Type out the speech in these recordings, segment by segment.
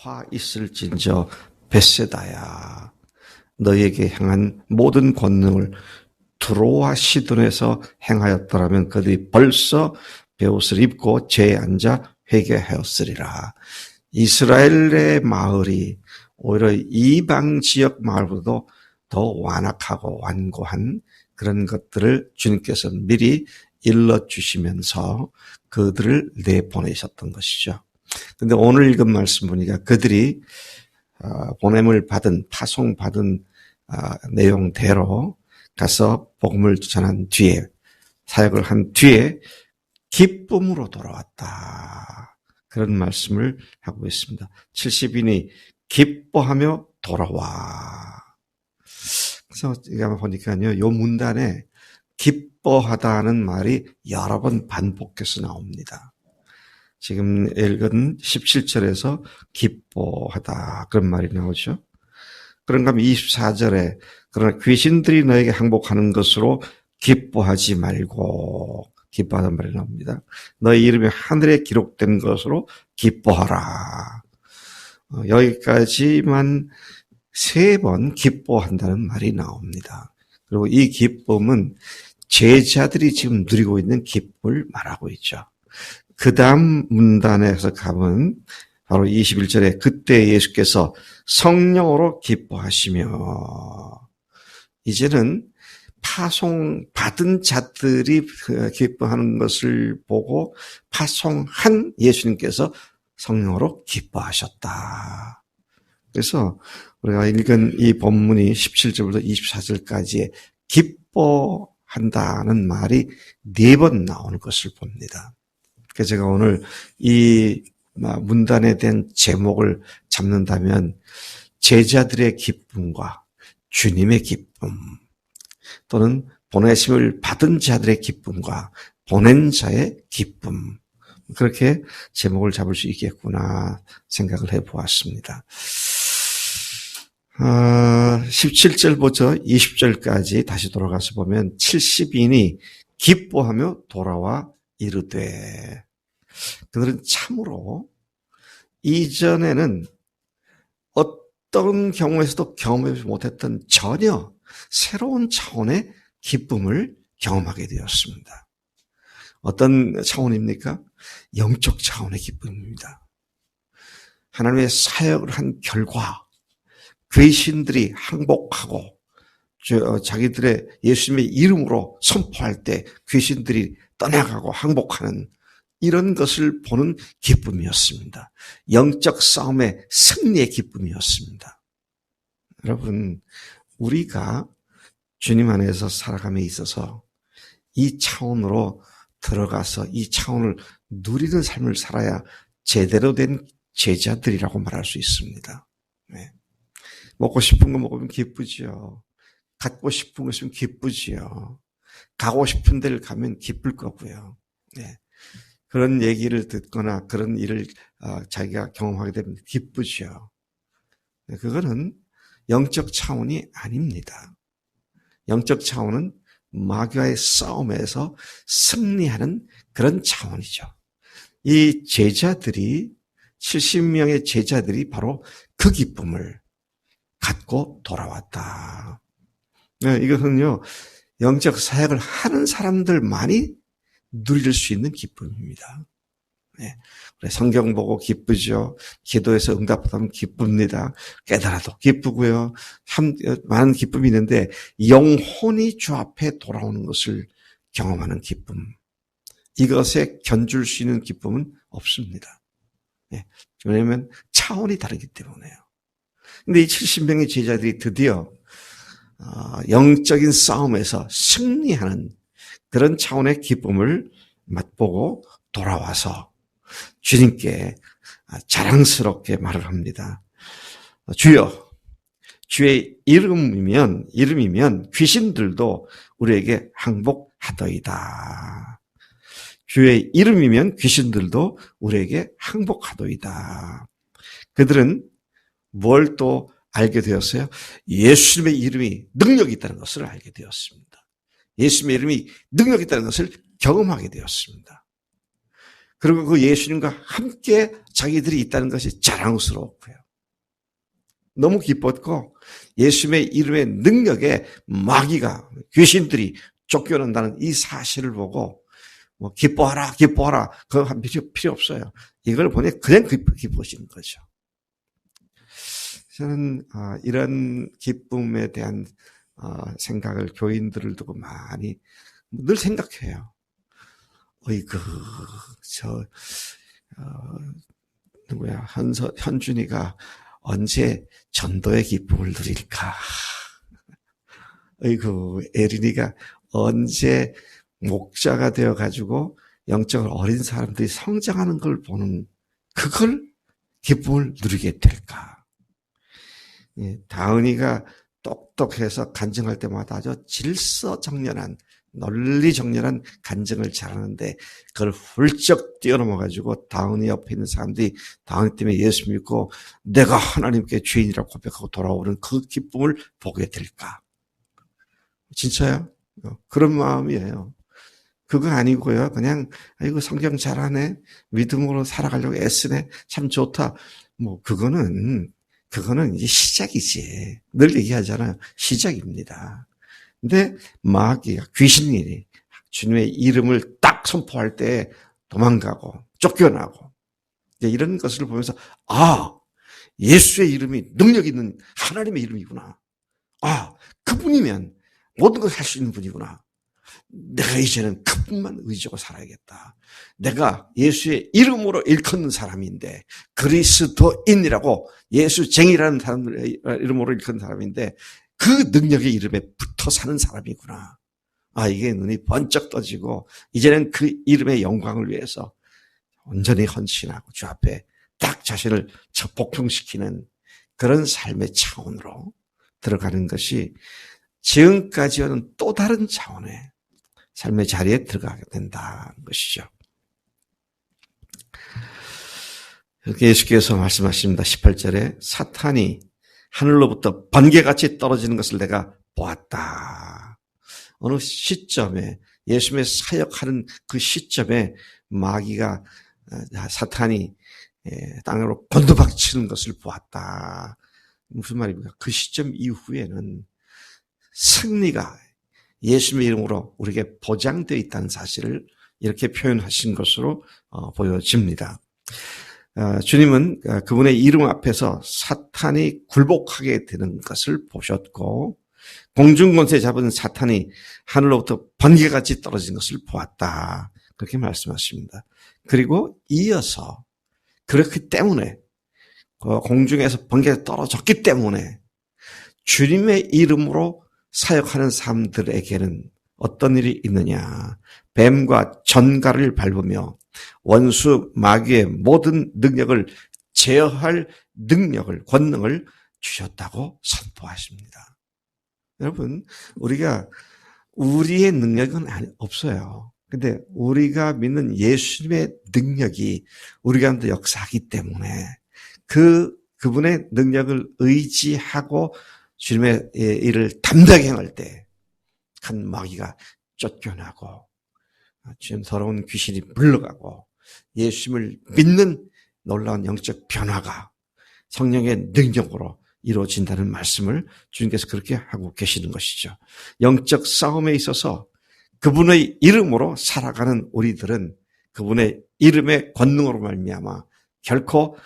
화 있을진저 벳세다야, 너에게 향한 모든 권능을 두로와 시돈에서 행하였더라면 그들이 벌써 베옷을 입고 죄에 앉아 회개하였으리라. 이스라엘의 마을이 오히려 이방 지역 마을보다도 더 완악하고 완고한 그런 것들을 주님께서 미리 일러주시면서 그들을 내보내셨던 것이죠. 근데 오늘 읽은 말씀 보니까 그들이 보냄을 받은, 파송받은 내용대로 가서 복음을 전한 뒤에, 사역을 한 뒤에 기쁨으로 돌아왔다. 그런 말씀을 하고 있습니다. 70인이 기뻐하며 돌아와. 그래서 제가 보니까요, 요 문단에 기뻐하다는 말이 여러 번 반복해서 나옵니다. 지금 읽은 17절에서 기뻐하다 그런 말이 나오죠. 그런가 하면 24절에 그러나 귀신들이 너에게 항복하는 것으로 기뻐하지 말고, 기뻐하다는 말이 나옵니다. 너의 이름이 하늘에 기록된 것으로 기뻐하라. 여기까지만 3번 기뻐한다는 말이 나옵니다. 그리고 이 기쁨은 제자들이 지금 누리고 있는 기쁨을 말하고 있죠. 그 다음 문단에서 가면 바로 21절에 그때 예수께서 성령으로 기뻐하시며, 이제는 파송받은 자들이 기뻐하는 것을 보고 파송한 예수님께서 성령으로 기뻐하셨다. 그래서 우리가 읽은 이 본문이 17절부터 24절까지의 기뻐한다는 말이 4번 나오는 것을 봅니다. 그래서 제가 오늘 이 문단에 대한 제목을 잡는다면 제자들의 기쁨과 주님의 기쁨, 또는 보내심을 받은 자들의 기쁨과 보낸 자의 기쁨, 그렇게 제목을 잡을 수 있겠구나 생각을 해보았습니다. 17절부터 20절까지 다시 돌아가서 보면 70인이 기뻐하며 돌아와 이르되, 그들은 참으로 이전에는 어떤 경우에서도 경험하지 못했던 전혀 새로운 차원의 기쁨을 경험하게 되었습니다. 어떤 차원입니까? 영적 차원의 기쁨입니다. 하나님의 사역을 한 결과 귀신들이 항복하고 자기들의 예수님의 이름으로 선포할 때 귀신들이 떠나가고 항복하는 이런 것을 보는 기쁨이었습니다. 영적 싸움의 승리의 기쁨이었습니다. 여러분, 우리가 주님 안에서 살아감에 있어서 이 차원으로 들어가서 이 차원을 누리는 삶을 살아야 제대로 된 제자들이라고 말할 수 있습니다. 네. 먹고 싶은 거 먹으면 기쁘지요. 갖고 싶은 거 있으면 기쁘지요. 가고 싶은 데를 가면 기쁠 거고요. 네. 그런 얘기를 듣거나 그런 일을 자기가 경험하게 되면 기쁘지요. 네. 그거는 영적 차원이 아닙니다. 영적 차원은 마귀와의 싸움에서 승리하는 그런 차원이죠. 이 제자들이, 70명의 제자들이 바로 그 기쁨을 갖고 돌아왔다. 네, 이것은요, 영적 사역을 하는 사람들만이 누릴 수 있는 기쁨입니다. 네, 성경 보고 기쁘죠. 기도해서 응답하면 기쁩니다. 깨달아도 기쁘고요. 참 많은 기쁨이 있는데 영혼이 주 앞에 돌아오는 것을 경험하는 기쁨, 이것에 견줄 수 있는 기쁨은 없습니다. 네, 왜냐하면 차원이 다르기 때문에요. 근데 이 70명의 제자들이 드디어 영적인 싸움에서 승리하는 그런 차원의 기쁨을 맛보고 돌아와서 주님께 자랑스럽게 말을 합니다. 주여, 주의 이름이면 귀신들도 우리에게 항복하더이다. 주의 이름이면 귀신들도 우리에게 항복하더이다. 그들은 뭘 또 알게 되었어요? 예수님의 이름이 능력이 있다는 것을 알게 되었습니다. 예수님의 이름이 능력이 있다는 것을 경험하게 되었습니다. 그리고 그 예수님과 함께 자기들이 있다는 것이 자랑스러웠고요. 너무 기뻤고 예수님의 이름의 능력에 마귀가 귀신들이 쫓겨난다는 이 사실을 보고 뭐 기뻐하라 그거 필요 없어요. 이걸 보니 그냥 기뻐지는 거죠. 저는 이런 기쁨에 대한 생각을 교인들을 두고 많이 늘 생각해요. 어이구 누구야 현준이가 언제 전도의 기쁨을 누릴까? 어이구 에린이가 언제 목자가 되어가지고 영적으로 어린 사람들이 성장하는 걸 보는 그걸 기쁨을 누리게 될까? 다은이가 똑똑해서 간증할 때마다 아주 질서정연한 논리정연한 간증을 잘하는데 그걸 훌쩍 뛰어넘어가지고 다은이 옆에 있는 사람들이 다은이 때문에 예수 믿고 내가 하나님께 죄인이라고 고백하고 돌아오는 그 기쁨을 보게 될까? 진짜요? 그런 마음이에요. 그거 아니고요. 그냥 아이고 성경 잘하네. 믿음으로 살아가려고 애쓰네. 참 좋다. 뭐 그거는 이제 시작이지. 늘 얘기하잖아요. 시작입니다. 근데 마귀가 귀신이 주님의 이름을 딱 선포할 때 도망가고 쫓겨나고 이런 것을 보면서 예수의 이름이 능력 있는 하나님의 이름이구나. 그분이면 모든 걸 할 수 있는 분이구나. 내가 이제는 그분만 의지하고 살아야겠다. 내가 예수의 이름으로 일컫는 사람인데 그리스도인이라고 예수쟁이라는 사람들 이름으로 일컫는 사람인데 그 능력의 이름에 붙어 사는 사람이구나. 이게 눈이 번쩍 떠지고 이제는 그 이름의 영광을 위해서 온전히 헌신하고 주 앞에 딱 자신을 복종시키는 그런 삶의 차원으로 들어가는 것이 지금까지와는 또 다른 차원의 삶의 자리에 들어가게 된다는 것이죠. 이렇게 예수께서 말씀하십니다. 18절에 사탄이 하늘로부터 번개같이 떨어지는 것을 내가 보았다. 어느 시점에 예수님의 사역하는 그 시점에 마귀가 사탄이 땅으로 곤두박치는 것을 보았다. 무슨 말입니까? 그 시점 이후에는 승리가 예수님의 이름으로 우리에게 보장되어 있다는 사실을 이렇게 표현하신 것으로 보여집니다. 주님은 그분의 이름 앞에서 사탄이 굴복하게 되는 것을 보셨고 공중권세 잡은 사탄이 하늘로부터 번개같이 떨어진 것을 보았다. 그렇게 말씀하십니다. 그리고 이어서 그렇기 때문에 공중에서 번개가 떨어졌기 때문에 주님의 이름으로 사역하는 사람들에게는 어떤 일이 있느냐. 뱀과 전갈을 밟으며 원수 마귀의 모든 능력을 제어할 능력을, 권능을 주셨다고 선포하십니다. 여러분, 우리가 우리의 능력은 없어요. 근데 우리가 믿는 예수님의 능력이 우리 가운데 역사하기 때문에 그분의 능력을 의지하고 주님의 일을 담대하게 행할 때 큰 마귀가 쫓겨나고 주님 더러운 귀신이 물러가고 예수님을 믿는 놀라운 영적 변화가 성령의 능력으로 이루어진다는 말씀을 주님께서 그렇게 하고 계시는 것이죠. 영적 싸움에 있어서 그분의 이름으로 살아가는 우리들은 그분의 이름의 권능으로 말미암아 결코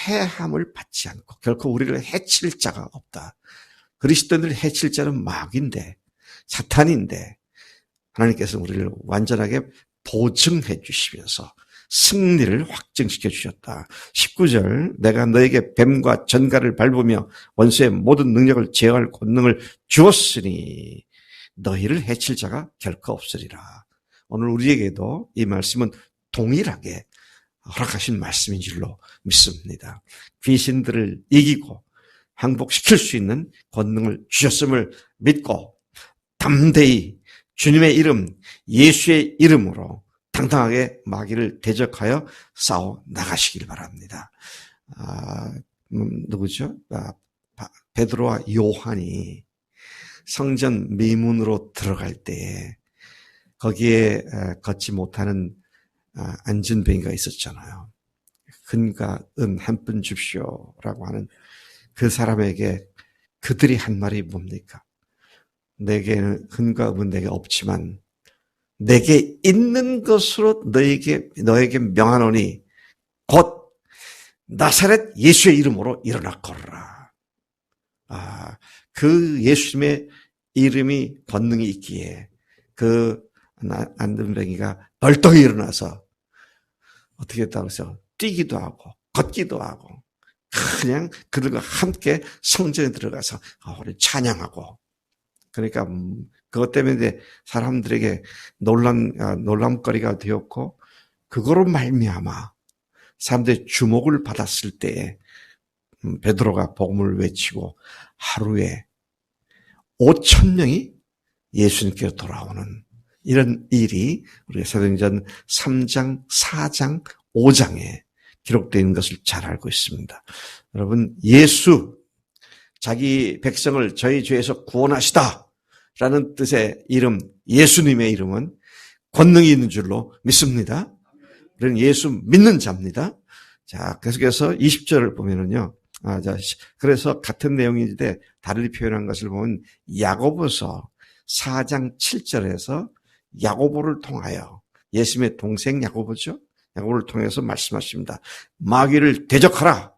해함을 받지 않고 결코 우리를 해칠 자가 없다. 그리스도인들을 해칠 자는 마귀인데 사탄인데 하나님께서 우리를 완전하게 보증해 주시면서 승리를 확증시켜 주셨다. 19절 내가 너에게 뱀과 전갈을 밟으며 원수의 모든 능력을 제어할 권능을 주었으니 너희를 해칠 자가 결코 없으리라. 오늘 우리에게도 이 말씀은 동일하게 허락하신 말씀인 줄로 믿습니다. 귀신들을 이기고 항복시킬 수 있는 권능을 주셨음을 믿고 담대히 주님의 이름, 예수의 이름으로 당당하게 마귀를 대적하여 싸워 나가시길 바랍니다. 누구죠? 베드로와 요한이 성전 미문으로 들어갈 때에 거기에 걷지 못하는 안진뱅이가 있었잖아요. 은과 은 한 푼 줍시오라고 하는 그 사람에게 그들이 한 말이 뭡니까? 내게는 은과 은은 내게 없지만 내게 있는 것으로 너에게 명하노니 곧 나사렛 예수의 이름으로 일어나 걸어라. 그 예수님의 이름이 권능이 있기에 그 안진뱅이가 벌떡 일어나서 어떻게 했다고 해서 뛰기도 하고 걷기도 하고 그냥 그들과 함께 성전에 들어가서 우리 찬양하고 그러니까 그것 때문에 사람들에게 놀람거리가 되었고 그거로 말미암아 사람들의 주목을 받았을 때에 베드로가 복음을 외치고 하루에 5,000명이 예수님께로 돌아오는 이런 일이 우리가 사도행전 3장, 4장, 5장에 기록되어 있는 것을 잘 알고 있습니다. 여러분, 예수, 자기 백성을 저희 죄에서 구원하시다 라는 뜻의 이름, 예수님의 이름은 권능이 있는 줄로 믿습니다. 우리는 예수 믿는 자입니다. 자, 계속해서 20절을 보면은요. 그래서 같은 내용인데 다르게 표현한 것을 보면 야고보서 4장 7절에서 야고보를 통하여 예수님의 동생 야고보죠. 야고보를 통해서 말씀하십니다. 마귀를 대적하라.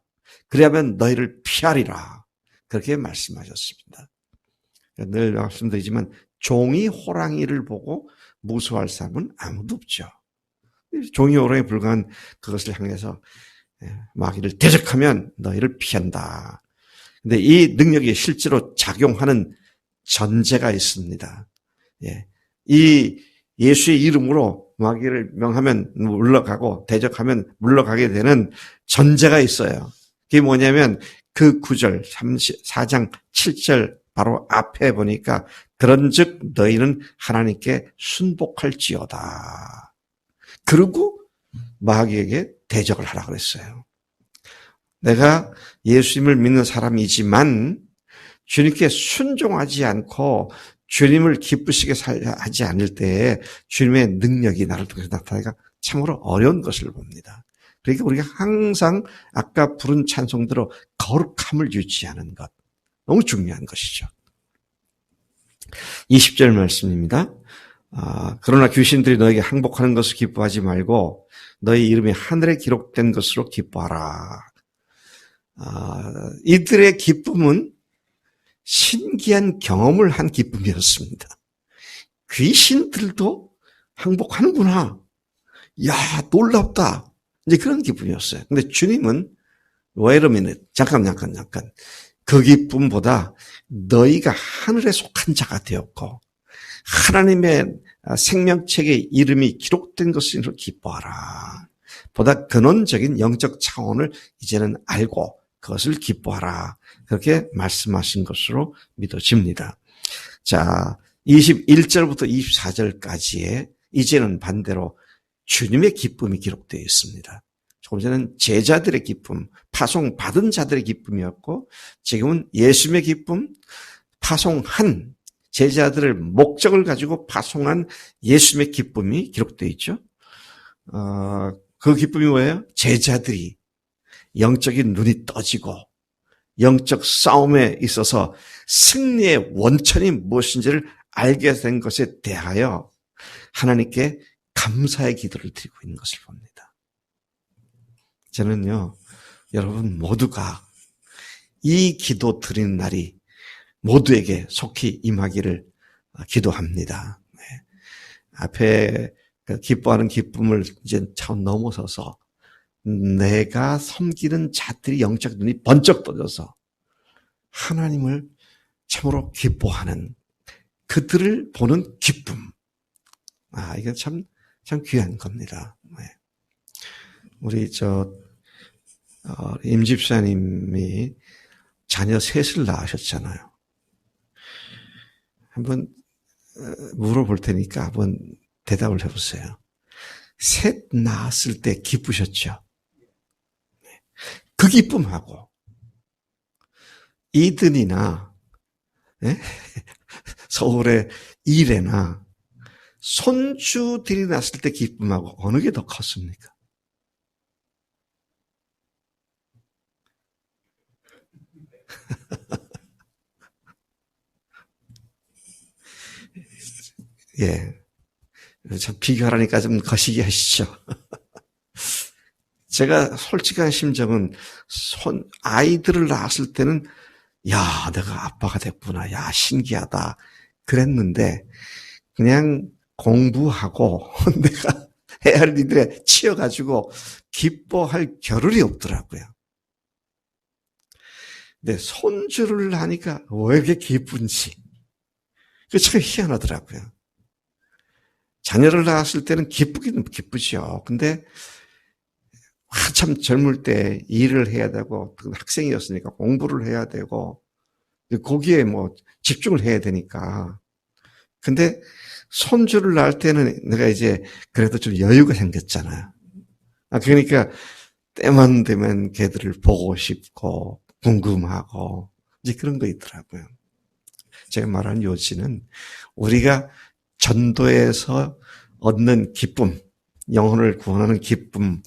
그리하면 너희를 피하리라. 그렇게 말씀하셨습니다. 늘 말씀드리지만 종이 호랑이를 보고 무서워할 사람은 아무도 없죠. 종이 호랑이에 불과한 그것을 향해서 마귀를 대적하면 너희를 피한다. 근데 이 능력이 실제로 작용하는 전제가 있습니다. 이 예수의 이름으로 마귀를 명하면 물러가고 대적하면 물러가게 되는 전제가 있어요. 그게 뭐냐면 그 9절 4장 7절 바로 앞에 보니까 그런즉 너희는 하나님께 순복할지어다. 그리고 마귀에게 대적을 하라 그랬어요. 내가 예수님을 믿는 사람이지만 주님께 순종하지 않고 주님을 기쁘시게 하지 않을 때에 주님의 능력이 나를 통해서 나타나기가 참으로 어려운 것을 봅니다. 그러니까 우리가 항상 아까 부른 찬송대로 거룩함을 유지하는 것. 너무 중요한 것이죠. 20절 말씀입니다. 그러나 귀신들이 너에게 항복하는 것을 기뻐하지 말고 너희 이름이 하늘에 기록된 것으로 기뻐하라. 이들의 기쁨은 신기한 경험을 한 기쁨이었습니다. 귀신들도 항복하는구나. 야, 놀랍다. 이제 그런 기쁨이었어요. 근데 주님은 wait a minute. 잠깐. 그 기쁨보다 너희가 하늘에 속한 자가 되었고 하나님의 생명책의 이름이 기록된 것으로 기뻐하라. 보다 근원적인 영적 차원을 이제는 알고 그것을 기뻐하라. 그렇게 말씀하신 것으로 믿어집니다. 자, 21절부터 24절까지의 이제는 반대로 주님의 기쁨이 기록되어 있습니다. 조금 전에는 제자들의 기쁨, 파송받은 자들의 기쁨이었고 지금은 예수님의 기쁨, 파송한 제자들의 목적을 가지고 파송한 예수님의 기쁨이 기록되어 있죠. 그 기쁨이 뭐예요? 제자들이 영적인 눈이 떠지고 영적 싸움에 있어서 승리의 원천이 무엇인지를 알게 된 것에 대하여 하나님께 감사의 기도를 드리고 있는 것을 봅니다. 저는요, 여러분 모두가 이 기도 드리는 날이 모두에게 속히 임하기를 기도합니다. 앞에 기뻐하는 기쁨을 이제 차원 넘어서서 내가 섬기는 자들이 영적 눈이 번쩍 떠져서 하나님을 참으로 기뻐하는 그들을 보는 기쁨. 이게 참 귀한 겁니다. 우리 임 집사님이 자녀 셋을 낳으셨잖아요. 한번 물어볼 테니까 한번 대답을 해보세요. 셋 낳았을 때 기쁘셨죠? 그 기쁨하고 이든이나 서울의 일에나 손주들이 났을 때 기쁨하고 어느 게 더 컸습니까? 예. 참 비교하라니까 좀 거시기 하시죠. 제가 솔직한 심정은 아이들을 낳았을 때는 야, 내가 아빠가 됐구나. 야, 신기하다. 그랬는데 그냥 공부하고 내가 해야 할 일들에 치여가지고 기뻐할 겨를이 없더라고요. 근데 손주를 하니까 왜 이렇게 기쁜지. 그게 참 희한하더라고요. 자녀를 낳았을 때는 기쁘기는 기쁘죠. 근데 한참 젊을 때 일을 해야 되고 학생이었으니까 공부를 해야 되고 거기에 뭐 집중을 해야 되니까. 근데 손주를 낳을 때는 내가 이제 그래도 좀 여유가 생겼잖아요. 그러니까 때만 되면 걔들을 보고 싶고 궁금하고 이제 그런 거 있더라고요. 제가 말한 요지는 우리가 전도에서 얻는 기쁨, 영혼을 구원하는 기쁨,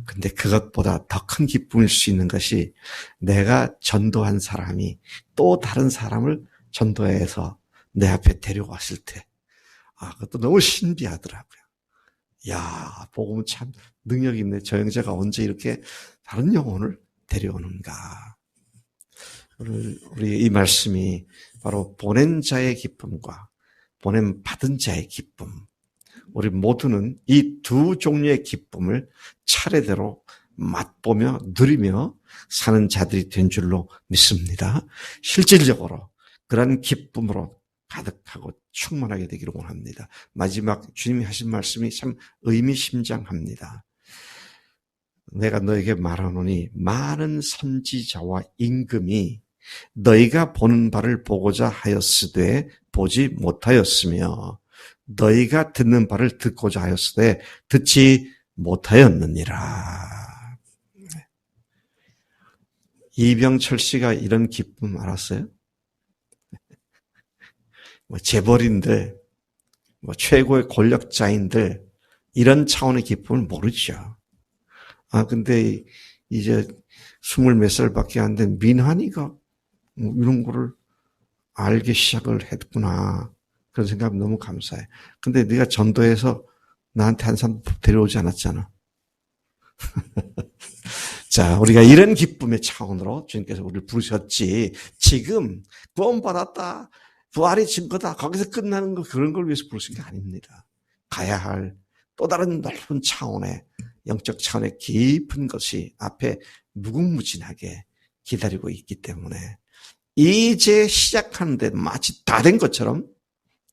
근데 그것보다 더 큰 기쁨일 수 있는 것이 내가 전도한 사람이 또 다른 사람을 전도해서 내 앞에 데려왔을 때, 그것도 너무 신비하더라고요. 야, 복음은 참 능력 있네. 저 형제가 언제 이렇게 다른 영혼을 데려오는가. 우리 이 말씀이 바로 보낸 자의 기쁨과 보냄 받은 자의 기쁨. 우리 모두는 이 두 종류의 기쁨을 차례대로 맛보며 누리며 사는 자들이 된 줄로 믿습니다. 실질적으로 그런 기쁨으로 가득하고 충만하게 되기를 원합니다. 마지막 주님이 하신 말씀이 참 의미심장합니다. 내가 너에게 말하노니 많은 선지자와 임금이 너희가 보는 바를 보고자 하였으되 보지 못하였으며 너희가 듣는 바를 듣고자 하였으되 듣지 못하였느니라. 이병철 씨가 이런 기쁨 알았어요? 재벌인들, 최고의 권력자인들 이런 차원의 기쁨을 모르죠. 근데 이제 20몇 살밖에 안 된 민환이가 이런 거를 알기 시작을 했구나. 그런 생각 너무 감사해. 근데 네가 전도해서 나한테 한 사람 데려오지 않았잖아. 자, 우리가 이런 기쁨의 차원으로 주님께서 우리를 부르셨지. 지금 구원받았다. 부활이 증거다. 거기서 끝나는 거 그런 걸 위해서 부르신 게 아닙니다. 가야 할 또 다른 넓은 차원의 영적 차원의 깊은 것이 앞에 무궁무진하게 기다리고 있기 때문에 이제 시작하는데 마치 다 된 것처럼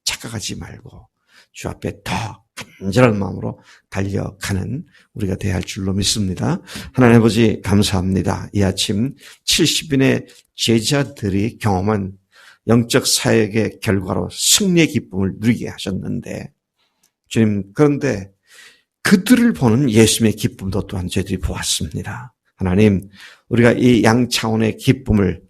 착각하지 말고 주 앞에 더 간절한 마음으로 달려가는 우리가 돼야 할 줄로 믿습니다. 하나님 아버지 감사합니다. 이 아침 70인의 제자들이 경험한 영적 사역의 결과로 승리의 기쁨을 누리게 하셨는데 주님 그런데 그들을 보는 예수님의 기쁨도 또한 저희들이 보았습니다. 하나님 우리가 이 양차원의 기쁨을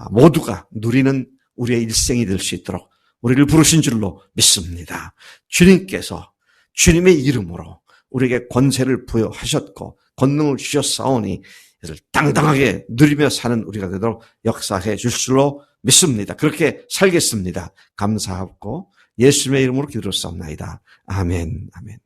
모두가 누리는 우리의 일생이 될 수 있도록 우리를 부르신 줄로 믿습니다. 주님께서 주님의 이름으로 우리에게 권세를 부여하셨고 권능을 주셨사오니 이를 당당하게 누리며 사는 우리가 되도록 역사해 줄 줄로 믿습니다. 그렇게 살겠습니다. 감사하고 예수님의 이름으로 기도했사옵나이다. 아멘. 아멘.